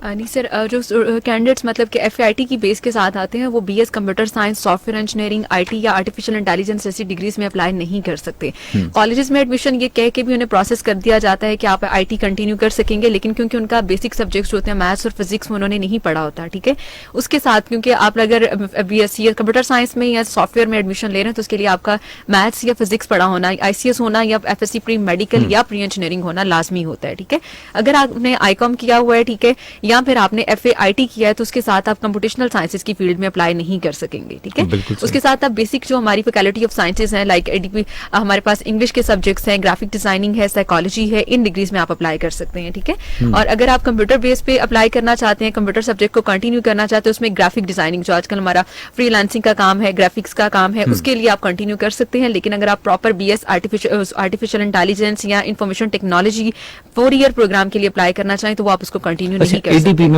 नहीं सर, जो कैंडिडेट्स मतलब कि FIT की बेस के साथ आते हैं वो BS computer science, software engineering, IT या आर्टिफिशियल इंटेलिजेंस जैसी डिग्रीज में अप्लाई नहीं कर सकते। कॉलेजेस में एडमिशन ये कह के भी उन्हें प्रोसेस कर दिया जाता है कि आप IT कंटिन्यू कर सकेंगे, लेकिन क्योंकि उनका बेसिक सब्जेक्ट्स होते हैं मैथ्स और फिजिक्स में उन्होंने नहीं पढ़ा होता, ठीक है। उसके साथ क्योंकि आप अगर BSc कंप्यूटर साइंस में या सॉफ्टवेयर में एडमिशन ले रहे हैं तो उसके लिए आपका मैथ्स या फिजिक्स पढ़ा होना, ICS होना या FSC प्री मेडिकल या प्री इंजीनियरिंग होना लाजमी होता है, ठीक है। अगर आपने ICOM किया हुआ है, ठीक है, या फिर आपने FAIT किया है तो उसके साथ आप कंप्यूटेशनल साइंसेज की फील्ड में अप्लाई नहीं कर सकेंगे, ठीक है। उसके साथ आप बेसिक जो हमारी फैकल्टी ऑफ साइंसेज हैं लाइक ADP, हमारे पास इंग्लिश के सब्जेक्ट्स हैं, ग्राफिक डिजाइनिंग है, साइकोलॉजी है, इन डिग्रीज में आप अप्लाई कर सकते हैं, ठीक है। और अगर आप कंप्यूटर बेस पे अप्लाई करना चाहते हैं, कंप्यूटर सब्जेक्ट को कंटिन्यू करना चाहते हैं, उसमें ग्राफिक डिजाइनिंग जो आजकल हमारा फ्रीलांसिंग का काम है, ग्राफिक्स का काम है, उसके लिए आप कंटिन्यू कर सकते हैं। लेकिन अगर आप प्रॉपर BS आर्टिफिशियल इंटेलिजेंस या इंफॉर्मेशन टेक्नोलॉजी 4 ईयर प्रोग्राम के लिए अप्लाई करना चाहें तो वो आप उसको कंटिन्यू नहीं कर सकते।